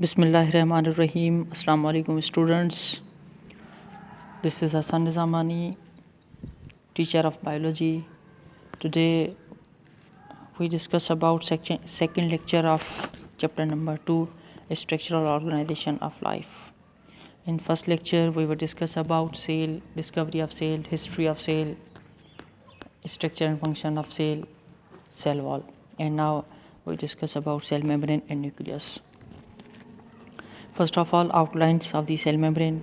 Bismillahirrahmanirrahim. Assalamu alaikum students. This is Hassan Nizamani, teacher of biology. Today we discuss about second lecture of chapter number 2, structural organization of life. In first lecture we will discuss about cell, discovery of cell, history of cell, structure and function of cell wall, and now we discuss about cell membrane and nucleus. First of all, outlines of the cell membrane.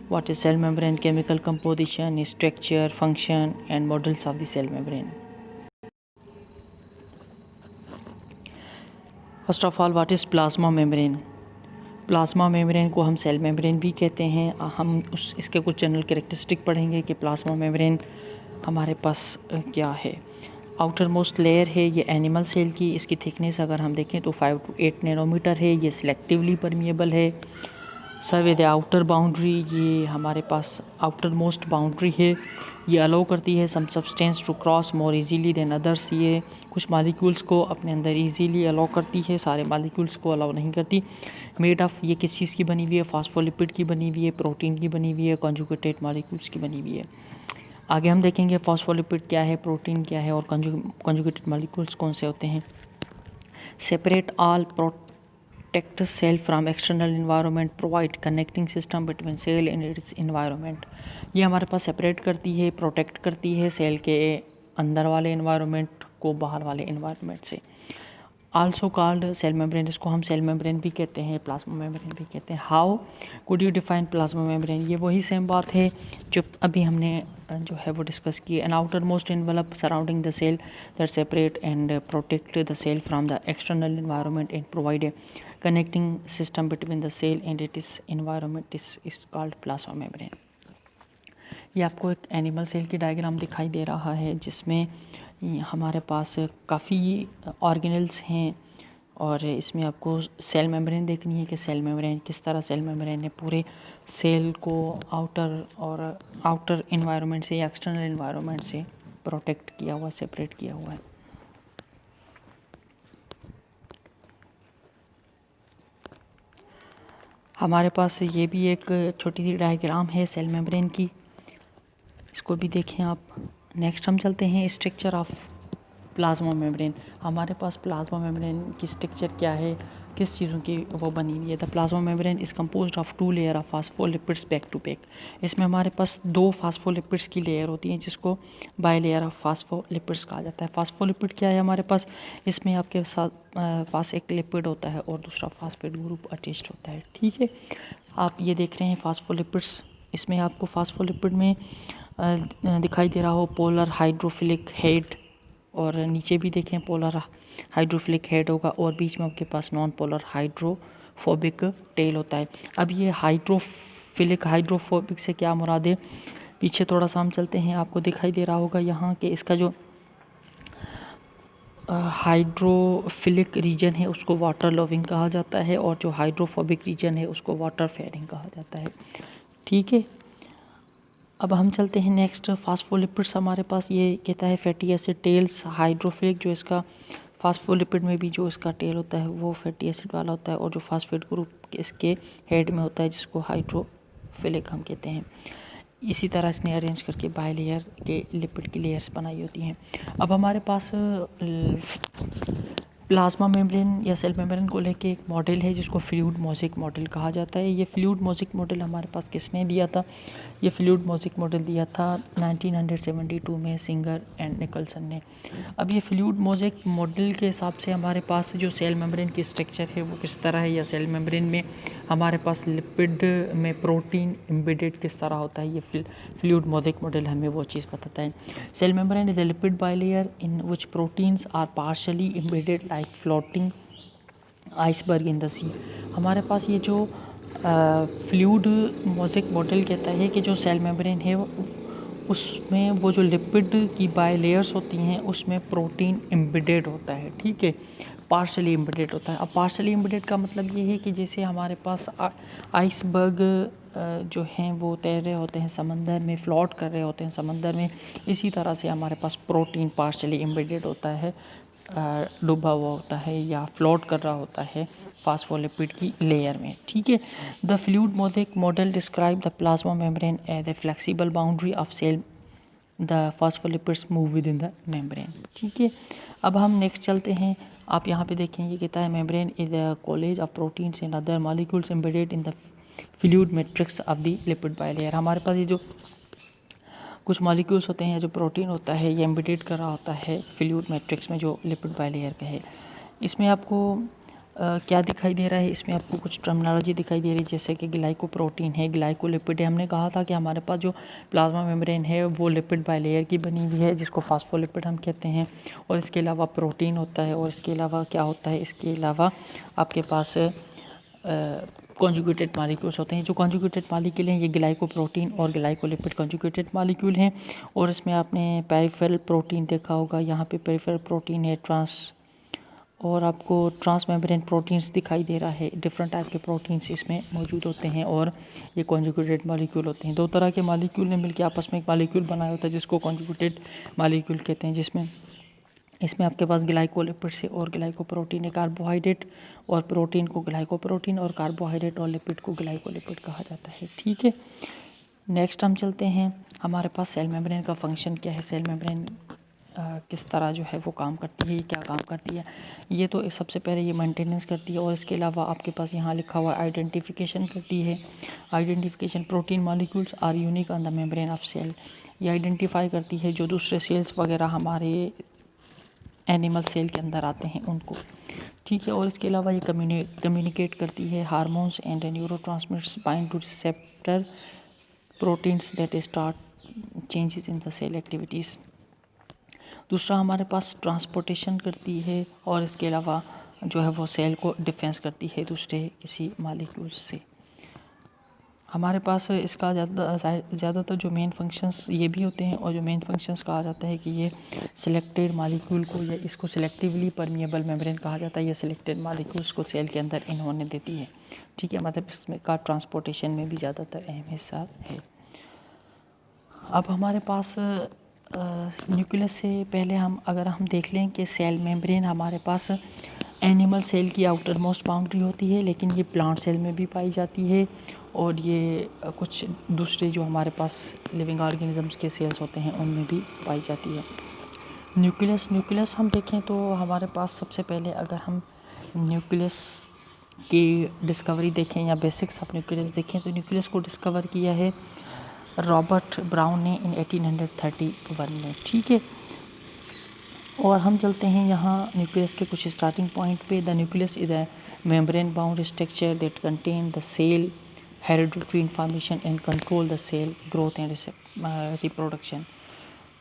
What is cell membrane? Chemical composition, structure, function, and models of the cell membrane. First of all, what is plasma membrane? Plasma membrane को हम cell membrane भी कहते हैं. हम इसके कुछ general characteristic पढ़ेंगे कि प्लाज्मा मेम्ब्रेन हमारे पास क्या है. आउटर मोस्ट लेयर है ये एनिमल सेल की. इसकी थिकनेस अगर हम देखें तो 5 to 8 नैनोमीटर है. ये सिलेक्टिवली परमिएबल है. सब विद आउटर बाउंड्री, ये हमारे पास आउटर मोस्ट बाउंड्री है. ये अलाउ करती है some substance to cross more easily than others. ये कुछ मालिक्यूल्स को अपने अंदर इजीली अलाउ करती है, सारे मालिक्यूल्स को अलाउ नहीं करती. मेड ऑफ, ये किस चीज़ की बनी हुई है? फास्फोलिपिड की बनी हुई है, प्रोटीन की बनी हुई है, कॉन्जुगेटेड मालिक्यूल्स की बनी हुई है. आगे हम देखेंगे फास्फोलिपिड क्या है, प्रोटीन क्या है और कॉन्जुगेटेड मालिक्यूल्स कौन से होते हैं. Separate all protect cell from external environment, provide connecting system between cell and its environment. ये हमारे पास सेपरेट करती है, प्रोटेक्ट करती है सेल के अंदर वाले एनवायरनमेंट को बाहर वाले एनवायरनमेंट से. आल्सो कॉल्ड सेल मेम्ब्रेन, इसको हम सेल मेम्ब्रेन भी कहते हैं, प्लाज्मा मेम्ब्रेन भी कहते हैं. How could you define plasma membrane? ये वही सेम बात है जो अभी हमने जो है वो डिस्कस की. An outer most envelope surrounding the cell that separate and protect the cell from the external environment and provide a connecting system between the cell and its environment is called plasma membrane. ये आपको एक animal cell की diagram दिखाई दे रहा है जिसमें हमारे पास काफ़ी ऑर्गेनल्स हैं और इसमें आपको सेल मेम्ब्रेन देखनी है कि सेल मेम्ब्रेन किस तरह सेल मेम्ब्रेन ने पूरे सेल को आउटर एनवायरनमेंट से या एक्सटर्नल एनवायरनमेंट से प्रोटेक्ट किया हुआ, सेपरेट किया हुआ है. हमारे पास ये भी एक छोटी सी डायग्राम है सेल मेम्ब्रेन की, इसको भी देखें आप. नेक्स्ट हम चलते हैं स्ट्रक्चर ऑफ प्लाज्मा मेम्ब्रेन. हमारे पास प्लाज्मा मेम्ब्रेन की स्ट्रक्चर क्या है, किस चीज़ों की वो बनी हुई है. The plasma membrane is composed of 2 layer of phospholipids back to back. इसमें हमारे पास 2 फास्फोलिपिड्स की लेयर होती हैं जिसको बाय लेयर ऑफ फास्फोलिपिड्स कहा जाता है. फास्फोलिपिड क्या है हमारे पास? इसमें आपके साथ पास एक लिपिड होता है और दूसरा फास्फेट ग्रुप अटैच्ड होता है. ठीक है, आप ये देख रहे हैं फास्फोलिपिड्स. इसमें आपको फास्फोलिपिड में दिखाई दे रहा हो पोलर हाइड्रोफिलिक हेड, और नीचे भी देखें पोलर हाइड्रोफिलिक हेड होगा और बीच में आपके पास नॉन पोलर हाइड्रोफोबिक टेल होता है. अब ये हाइड्रोफोबिक से क्या मुराद है? पीछे थोड़ा सा हम चलते हैं, आपको दिखाई दे रहा होगा यहाँ कि इसका जो हाइड्रोफिलिक रीजन है उसको वाटर लविंग कहा जाता है और जो हाइड्रोफोबिक रीजन है उसको वाटर फेयरिंग कहा जाता है. ठीक है, अब हम चलते हैं नेक्स्ट. फास्फोलिपिड्स हमारे पास ये कहता है फैटी एसिड टेल्स. हाइड्रोफिलिक जो इसका फास्फोलिपिड में भी जो इसका टेल होता है वो फैटी एसिड वाला होता है और जो फास्फेट ग्रुप इसके हेड में होता है जिसको हाइड्रोफिलिक हम कहते हैं. इसी तरह इसने अरेंज करके बाई लेयर के लिपिड की लेयर्स बनाई होती हैं. अब हमारे पास प्लाज्मा मेम्ब्रेन या सेल मेम्ब्रेन को लेके एक मॉडल है जिसको फ्लूइड मोज़ेक मॉडल कहा जाता है. ये फ्लूइड मोज़ेक मॉडल हमारे पास किसने दिया था? ये फ्लूइड मोज़ेक मॉडल दिया था 1972 में सिंगर एंड निकलसन ने. अब ये फ्लूइड मोज़ेक मॉडल के हिसाब से हमारे पास जो सेल मेम्ब्रेन की स्ट्रक्चर है वो किस तरह है, या सेल मेम्ब्रेन में हमारे पास लिपिड में प्रोटीन एम्बेडेड किस तरह होता है, ये फ्लूइड मोज़ेक मॉडल हमें वो चीज़ बताता है. Cell membrane is a lipid bilayer in which proteins are partially embedded like floating iceberg in the sea. हमारे पास ये जो फ्लूइड मोज़ेक मॉडल कहता है कि जो सेल मेम्ब्रेन है उसमें वो जो लिपिड की बाय लेयर्स होती हैं उसमें प्रोटीन एम्बेडेड होता है. ठीक है, पार्शली एम्बेडेड होता है. अब पार्शली एम्बेडेड का मतलब ये है कि जैसे हमारे पास आइसबर्ग जो हैं वो तैर रहे होते हैं समंदर में, फ्लोट कर रहे होते हैं समंदर में, इसी तरह से हमारे पास प्रोटीन पार्शली एम्बेडेड होता है डूबा हुआ होता है या फ्लोट कर रहा होता है फास्फोलिपिड की लेयर में। ठीक है, the fluid mosaic model describe the plasma membrane as a flexible boundary of cell, the phospholipids move within the membrane. ठीक है, अब हम नेक्स्ट चलते हैं। आप यहाँ पे देखें, ये कहता है membrane is a college of proteins and other molecules embedded in the fluid matrix of the lipid bilayer. हमारे पास ये जो कुछ मॉलिक्यूल्स होते हैं, जो प्रोटीन होता है, ये एम्बेडेड कर रहा होता है फ्लूइड मैट्रिक्स में जो लिपिड बाइलेयर का है। इसमें आपको क्या दिखाई दे रहा है, इसमें आपको कुछ टर्मिनोलॉजी दिखाई दे रही है, जैसे कि ग्लाइकोप्रोटीन है, ग्लाइकोलिपिड है। हमने कहा था कि हमारे पास जो प्लाज्मा मेम्ब्रेन है वो लिपिड बाइलेयर की बनी हुई है, जिसको फास्फोलिपिड हम कहते हैं। और इसके अलावा प्रोटीन होता है, और इसके अलावा क्या होता है, इसके अलावा आपके पास कॉन्जुगेटेड मॉलिक्यूल्स होते हैं। जो कॉन्जुगेटेड मॉलिक्यूल हैं, ये ग्लाइकोप्रोटीन और ग्लाइकोलिपिड कॉन्जुगेटेड मॉलिक्यूल हैं। और इसमें आपने पेरिफेरल प्रोटीन देखा होगा, यहाँ पे पेरिफेरल प्रोटीन है, और आपको ट्रांस मेम्ब्रेन प्रोटीन्स दिखाई दे रहा है। डिफरेंट टाइप के प्रोटीन्स इसमें मौजूद होते हैं और ये कॉन्जुगेटेड मॉलिक्यूल होते हैं। दो तरह के मॉलिक्यूल ने मिलकर आपस में एक मॉलिक्यूल बनाया होता है, जिसको कॉन्जुगेटेड मॉलिक्यूल कहते हैं, जिसमें इसमें आपके पास ग्लाइकोलिपिड से और ग्लाइकोप्रोटीन है, कार्बोहाइड्रेट और प्रोटीन को ग्लाइकोप्रोटीन और कार्बोहाइड्रेट और लिपिड को ग्लाइकोलिपिड कहा जाता है। ठीक है, नेक्स्ट हम चलते हैं। हमारे पास सेल मेम्ब्रेन का फंक्शन क्या है, सेल मेम्ब्रेन किस तरह जो है वो काम करती है, ये क्या काम करती है। ये तो सबसे पहले ये मेंटेनेंस करती है, और इसके अलावा आपके पास यहाँ लिखा हुआ आइडेंटिफिकेशन करती है। Identification, protein molecules are unique on the membrane of cell. ये आइडेंटिफाई करती है जो दूसरे सेल्स वगैरह हमारे एनिमल सेल के अंदर आते हैं उनको। ठीक है, और इसके अलावा ये कम्युनिकेट करती है hormones and neurotransmitters bind to receptor proteins that start changes in the cell activities. दूसरा हमारे पास ट्रांसपोर्टेशन करती है, और इसके अलावा जो है वो सेल को डिफेंस करती है दूसरे किसी मॉलिक्यूल्स से। हमारे पास इसका ज़्यादातर जो मेन फंक्शंस ये भी होते हैं, और जो मेन फंक्शंस कहा जाता है कि ये सिलेक्टेड मॉलिक्यूल को, या इसको सिलेक्टिवली परमिएबल मेम्ब्रेन कहा जाता है, ये सिलेक्टेड मॉलिक्यूल्स को सेल के अंदर इन होने देती है। ठीक है, मतलब इसमें का ट्रांसपोर्टेशन में भी ज़्यादातर अहम हिस्सा है। अब हमारे पास न्यूक्लियस से पहले अगर हम देख लें कि सेल मेम्ब्रेन हमारे पास एनिमल सेल की आउटर मोस्ट बाउंड्री होती है, लेकिन ये प्लांट सेल में भी पाई जाती है, और ये कुछ दूसरे जो हमारे पास लिविंग ऑर्गेनिजम्स के सेल्स होते हैं उनमें भी पाई जाती है। न्यूक्लियस हम देखें तो हमारे पास सबसे पहले अगर हम न्यूक्लियस की डिस्कवरी देखें या बेसिक्स ऑफ न्यूक्लियस देखें, तो न्यूक्लियस को डिस्कवर किया है रॉबर्ट ब्राउन ने इन 1831 में। ठीक है, और हम चलते हैं यहाँ न्यूक्लियस के कुछ स्टार्टिंग पॉइंट पे। The nucleus is a membrane bound structure that contain the cell hereditary information and control the cell growth and reproduction.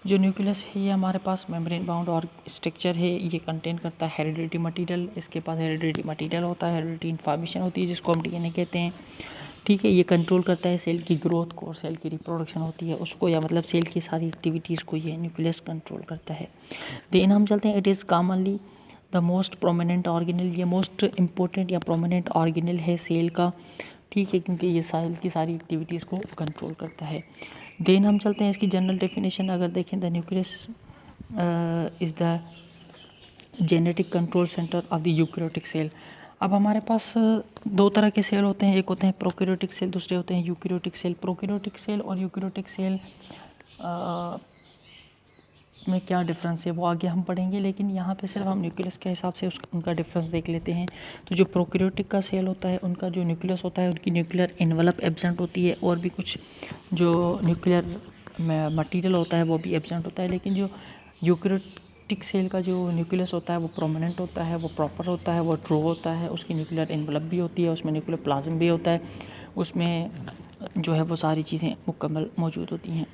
जो न्यूक्लियस है ये हमारे पास मेम्ब्रेन बाउंड और स्ट्रक्चर है, ये कंटेन करता है हेरिडिटरी मटेरियल। इसके पास हेरिडिटरी मटेरियल होता है, हेरिडिटरी इन्फॉर्मेशन होती है जिसको हम डीएनए कहते हैं। ठीक है, ये कंट्रोल करता है सेल की ग्रोथ को, और सेल की रिप्रोडक्शन होती है उसको, या मतलब सेल की सारी एक्टिविटीज़ को ये न्यूक्लियस कंट्रोल करता है। देन हम चलते हैं, it is commonly the most prominent organelle. ये मोस्ट इम्पोर्टेंट या प्रोमिनेंट ऑर्गेनल है सेल का। ठीक है, क्योंकि ये सेल की सारी एक्टिविटीज़ को कंट्रोल करता है। देन हम चलते हैं इसकी जनरल डेफिनेशन अगर देखें, the nucleus is the genetic control centre of the eukaryotic cell. अब हमारे पास दो तरह के सेल होते हैं, एक होते हैं प्रोकैरियोटिक सेल, दूसरे होते हैं यूकैरियोटिक सेल। प्रोकैरियोटिक सेल और यूकैरियोटिक सेल में क्या डिफरेंस है वो आगे हम पढ़ेंगे, लेकिन यहाँ पे सिर्फ हम न्यूक्लियस के हिसाब से उनका डिफरेंस देख लेते हैं। तो जो प्रोकैरियोटिक का सेल होता है उनका जो न्यूक्लियस होता है उनकी न्यूक्लियर एनवलप एब्सेंट होती है, और भी कुछ जो न्यूक्लियर मटेरियल होता है वो भी एब्सेंट होता है। लेकिन जो यूकैरियोटिक सेल का जो न्यूक्लियस होता है वो प्रोमिनेंट होता है, वो प्रॉपर होता है, वो ट्रू होता है। उसकी न्यूक्लियर एनवलप भी होती है, उसमें न्यूक्लियर प्लाज्म भी होता है, उसमें जो है वो सारी चीज़ें मुकम्मल मौजूद होती हैं।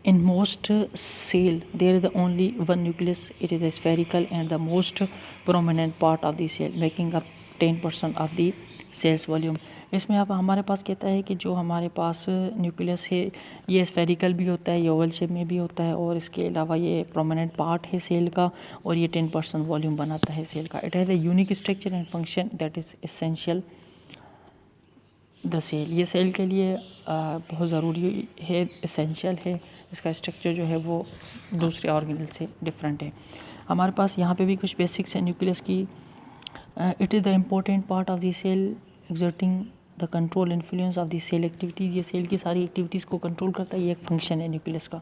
In most cell there is only one nucleus. It is spherical and the most prominent part of the cell, making up 10% of the cell's volume. इसमें अब हमारे पास कहता है कि जो हमारे पास न्यूक्लियस है ये स्फेरिकल भी होता है, ये ओवल शेप में भी होता है, और इसके अलावा ये प्रोमिनेंट पार्ट है सेल का, और ये 10% वॉल्यूम बनाता है सेल का। It has a unique structure and function that is essential the cell. ये सेल के लिए बहुत ज़रूरी है, एसेंशियल है। इसका स्ट्रक्चर जो है वो दूसरे ऑर्गेनल से डिफरेंट है। हमारे पास यहाँ पे भी कुछ बेसिक्स हैं न्यूक्लियस की। It is the important part of the cell exerting the control influence of the cell activities. ये सेल की सारी एक्टिविटीज़ को कंट्रोल करता है, ये एक फंक्शन है न्यूक्लियस का।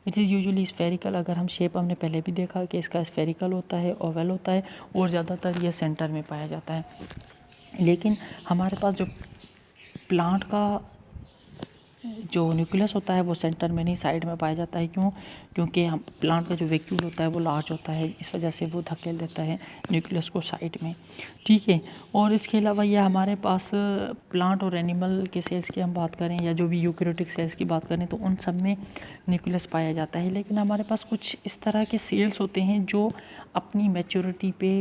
It is usually spherical. अगर हम शेप हमने पहले भी देखा कि इसका स्फेरिकल होता है, ओवल होता है, और ज़्यादातर ये सेंटर में पाया जाता है। लेकिन हमारे पास जो प्लांट का जो न्यूक्लियस होता है वो सेंटर में नहीं, साइड में पाया जाता है। क्यों? क्योंकि हम प्लांट का जो वैक्यूल होता है वो लार्ज होता है, इस वजह से वो धकेल देता है न्यूक्लियस को साइड में। ठीक है। और इसके अलावा ये हमारे पास प्लांट और एनिमल के सेल्स की हम बात करें या जो भी यूकैरियोटिक सेल्स की बात करें तो उन सब में न्यूक्लियस पाया जाता है। लेकिन हमारे पास कुछ इस तरह के सेल्स होते हैं जो अपनी मैच्योरिटी पे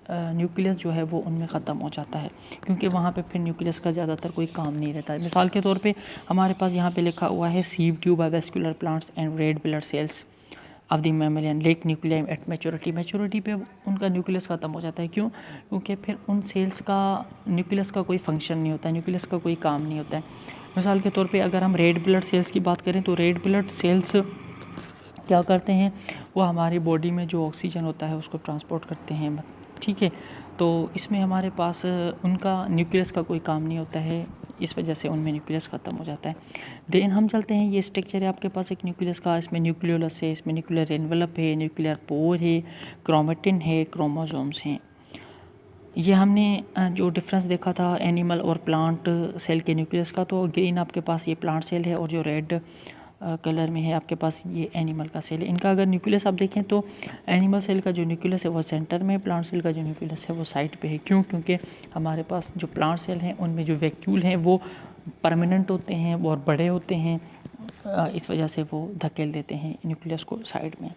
न्यूक्लियस जो है वो उनमें ख़त्म हो जाता है, क्योंकि वहाँ पे फिर न्यूक्लियस का ज़्यादातर कोई काम नहीं रहता है। मिसाल के तौर पे हमारे पास यहाँ पे लिखा हुआ है sieve tube vascular plants and red blood cells of the mammalian lack nucleus at maturity पे उनका न्यूक्लियस ख़त्म हो जाता है। क्यों? क्योंकि फिर उन सेल्स का न्यूक्लियस का कोई फंक्शन नहीं होता है, न्यूक्लियस का कोई काम नहीं होता है। मिसाल के तौर पे अगर हम रेड ब्लड सेल्स की बात करें तो रेड ब्लड सेल्स क्या करते हैं, वो हमारी बॉडी में जो ऑक्सीजन होता है उसको ट्रांसपोर्ट करते हैं। ठीक है। तो इसमें हमारे पास उनका न्यूक्लियस का कोई काम नहीं होता है, इस वजह से उनमें न्यूक्लियस ख़त्म हो जाता है। देन हम चलते हैं, ये स्ट्रक्चर है आपके पास एक न्यूक्लियस का। इसमें न्यूक्लियोलस है, इसमें न्यूक्लियर एनवेलप है, न्यूक्लियर पोर है, क्रोमेटिन है, क्रोमोसोम्स हैं। ये हमने जो डिफरेंस देखा था एनिमल और प्लांट सेल के न्यूक्लियस का, तो ग्रीन आपके पास ये प्लांट सेल है और जो रेड कलर में है आपके पास ये एनिमल का सेल है। इनका अगर न्यूक्लियस आप देखें तो एनिमल सेल का जो न्यूक्लियस है वो सेंटर में, प्लांट सेल का जो न्यूक्लियस है वो साइड पे है। क्यों? क्योंकि हमारे पास जो प्लांट सेल हैं उनमें जो वैक्यूल हैं वो परमानेंट होते हैं और बड़े होते हैं, इस वजह से वो धकेल देते हैं न्यूक्लियस को साइड में।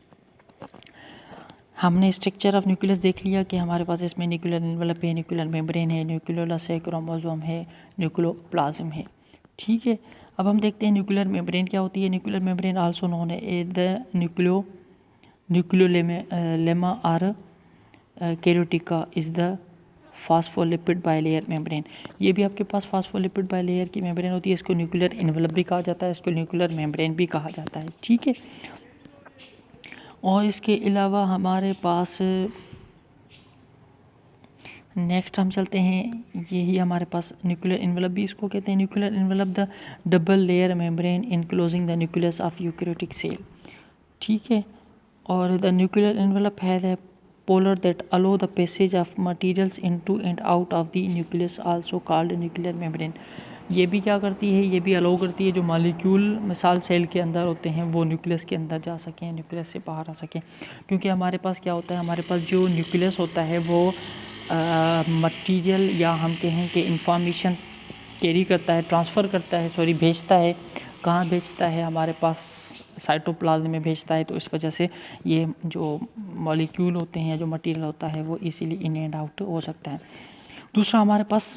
हमने स्ट्रक्चर ऑफ न्यूक्लियस देख लिया कि हमारे पास इसमें न्यूक्लियर एनवेलप है, न्यूक्लियर मेम्ब्रेन है, न्यूक्लियोलस है, क्रोमोसोम है, न्यूक्लियोप्लाज्म है। ठीक है। अब हम देखते हैं न्यूक्लियर मेम्ब्रेन क्या होती है। न्यूक्लियर मेम्ब्रेन आल्सो नोन है the nucleolemma or karyotheca is the phospholipid bilayer membrane. ये भी आपके पास फास्फोलिपिड बाइलेयर की मेम्ब्रेन होती है। इसको न्यूक्लियर एनवेलप भी कहा जाता है, इसको न्यूक्लियर मेम्ब्रेन भी कहा जाता है। ठीक है। और इसके अलावा हमारे पास नेक्स्ट हम चलते हैं, यही हमारे पास न्यूक्लियर एनवेलप भी इसको कहते हैं। Nuclear envelope the double layer membrane enclosing the nucleus of eukaryotic cell. ठीक है। और the nuclear envelope has a polar that allow the passage of materials into and out of the nucleus also called nuclear membrane. ये भी क्या करती है, ये भी अलाउ करती है जो मॉलिक्यूल मिसाल सेल के अंदर होते हैं वो न्यूक्लियस के अंदर जा सकें, न्यूक्लियस से बाहर आ सकें। क्योंकि हमारे पास क्या होता है, हमारे पास जो न्यूक्लियस होता है वो मटीरियल या हम कहें कि इंफॉर्मेशन कैरी करता है, ट्रांसफ़र करता है, सॉरी भेजता है। कहाँ भेजता है? हमारे पास साइटोप्लाज्म में भेजता है। तो इस वजह से ये जो मॉलिक्यूल होते हैं, जो मटेरियल होता है वो इजीली इन एंड आउट हो सकता है। दूसरा हमारे पास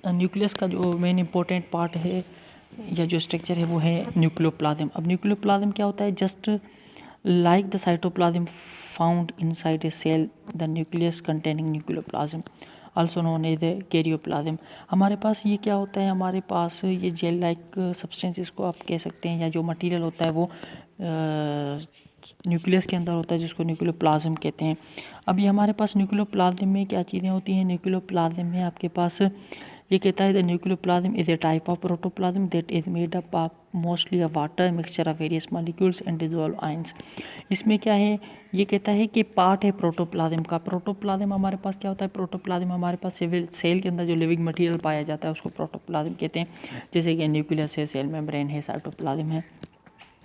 न्यूक्लियस का जो मेन इंपॉर्टेंट पार्ट है या जो स्ट्रक्चर है वो है न्यूक्लियोप्लाज्म। अब न्यूक्लियोप्लाज्म क्या होता है? Just like the cytoplasm found inside a cell, the nucleus containing nucleoplasm also known as the karyoplasm. हमारे पास ये क्या होता है, हमारे पास ये जेल लाइक सब्सटेंस इसको आप कह सकते हैं, या जो मटेरियल होता है वो न्यूक्लियस के अंदर होता है जिसको न्यूक्लियोप्लाज्म कहते हैं। अभी हमारे पास न्यूक्लियोप्लाज्म में क्या चीज़ें होती हैं? न्यूक्लियोप्लाज्म में आपके पास ये कहता है the nucleoplasm is a type of protoplasm that is made up of mostly a water mixture of various molecules and dissolve ions. इसमें क्या है, ये कहता है कि पार्ट है प्रोटोप्लाज्म का। प्रोटोप्लाज्म हमारे पास क्या होता है? प्रोटोप्लाज्म हमारे पास सिविल सेल के अंदर जो लिविंग मटेरियल पाया जाता है उसको प्रोटोप्लाज्म कहते हैं। जैसे कि न्यूक्लियस है, सेल मेम्ब्रेन है, साइटोप्लाज्म है,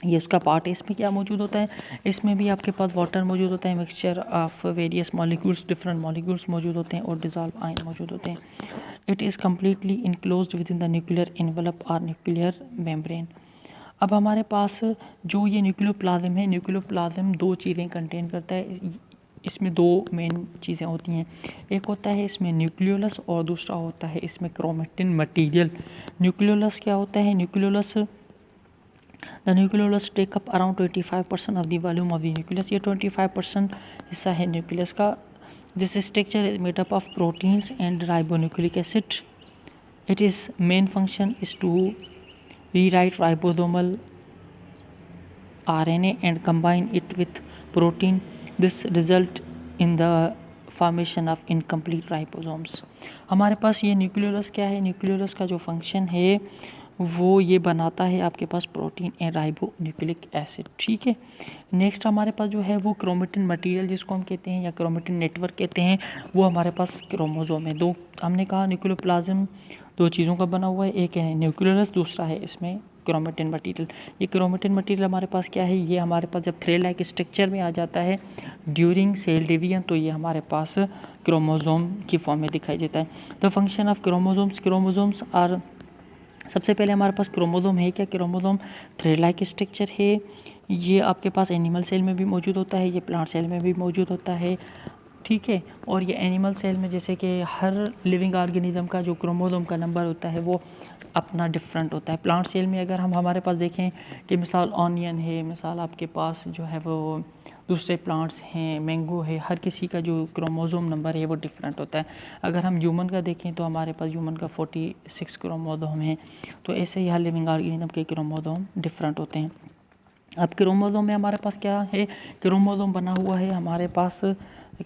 ये उसका पार्ट है। इसमें क्या मौजूद होता है? इसमें भी आपके पास वाटर मौजूद होता है, mixture of various molecules, different molecules मौजूद होते हैं और डिसॉल्व आयन मौजूद होते हैं। It is completely enclosed with in the nuclear envelope और न्यूक्लियर मेम्ब्रेन। अब हमारे पास जो ये न्यूक्लियोप्लाज्म है, न्यूक्लियोप्लाज्म दो चीज़ें कंटेन करता है। इसमें दो मेन चीज़ें होती हैं, एक होता है इसमें न्यूक्लियोलस और दूसरा होता है इसमें क्रोमेटिन मटीरियल। न्यूक्लियोलस क्या होता है? Nucleolus the nucleolus take up around 25% of the volume of the nucleus. ये 25% हिस्सा है न्यूक्लियस का। This structure is made up of proteins and ribonucleic acid. It is main function is to rewrite ribosomal RNA and combine it with protein this result in the formation of incomplete ribosomes. हमारे पास ये nucleolus क्या है, nucleolus का जो function है वो ये बनाता है आपके पास protein and ribonucleic acid. ठीक है, नेक्स्ट हमारे पास जो है वो क्रोमेटिन मटेरियल जिसको हम कहते हैं या क्रोमेटिन नेटवर्क कहते हैं, वो हमारे पास क्रोमोसोम है। दो हमने कहा न्यूक्लियोप्लाज्म दो चीज़ों का बना हुआ है, एक है न्यूक्लियोलस, दूसरा है इसमें क्रोमेटिन मटेरियल। ये क्रोमेटिन मटेरियल हमारे पास क्या है, ये हमारे पास जब थ्रेड लाइक स्ट्रक्चर में आ जाता है ड्यूरिंग सेल डिवीजन, तो ये हमारे पास क्रोमोसोम की फॉर्म में दिखाई देता है। The function of chromosomes, chromosomes are, सबसे पहले हमारे पास क्रोमोसोम है क्या, क्रोमोसोम थ्रेड लाइक स्ट्रक्चर है। ये आपके पास एनिमल सेल में भी मौजूद होता है, ये प्लांट सेल में भी मौजूद होता है। ठीक है, और ये एनिमल सेल में जैसे कि हर लिविंग ऑर्गेनिज्म का जो क्रोमोसोम का नंबर होता है वो अपना डिफरेंट होता है। प्लांट सेल में अगर हम हमारे पास देखें कि मिसाल ऑनियन है, मिसाल आपके पास जो है वो दूसरे प्लांट्स हैं, मैंगो है, हर किसी का जो क्रोमोसोम नंबर है वो डिफरेंट होता है। अगर हम ह्यूमन का देखें तो हमारे पास ह्यूमन का 46 क्रोमोसोम है, तो ऐसे ही हर लिविंग ऑर्गेनिज्म के क्रोमोसोम डिफरेंट होते हैं। अब क्रोमोसोम में हमारे पास क्या है, क्रोमोसोम बना हुआ है हमारे पास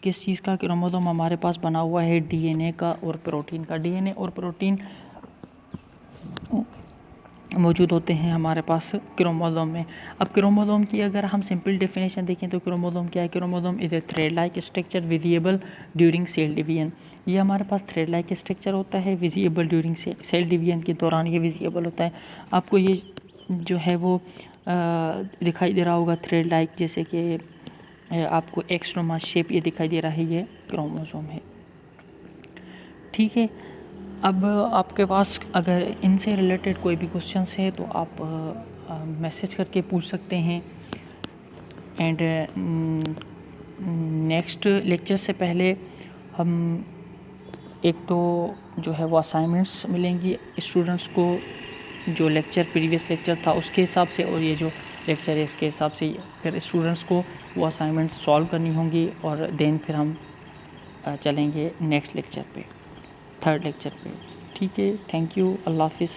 किस चीज़ का, क्रोमोसोम हमारे पास बना हुआ है डीएनए का और प्रोटीन का। डीएनए और प्रोटीन मौजूद होते हैं हमारे पास क्रोमोसोम में। अब क्रोमोसोम की अगर हम सिंपल डेफिनेशन देखें तो क्रोमोसोम क्या है, chromosome is a thread like structure visible during cell division. ये हमारे पास थ्रेड लाइक स्ट्रक्चर होता है, विजिबल ड्यूरिंग सेल डिवीजन के दौरान ये विजिबल होता है। आपको ये जो है वो दिखाई दे रहा होगा थ्रेड लाइक, जैसे कि आपको एक्सट्रोमा शेप ये दिखाई दे रहा है, ये क्रोमोसोम है। ठीक है, अब आपके पास अगर इनसे रिलेटेड कोई भी क्वेश्चंस है तो आप मैसेज करके पूछ सकते हैं। एंड नेक्स्ट लेक्चर से पहले हम एक तो जो है वो असाइनमेंट्स मिलेंगी स्टूडेंट्स को, जो लेक्चर प्रीवियस लेक्चर था उसके हिसाब से, और ये जो लेक्चर है इसके हिसाब से फिर स्टूडेंट्स को वो असाइनमेंट सॉल्व करनी होंगी, और देन फिर हम चलेंगे नेक्स्ट लेक्चर पे, थर्ड लेक्चर पे। ठीक है, थैंक यू, अल्लाह हाफिज़।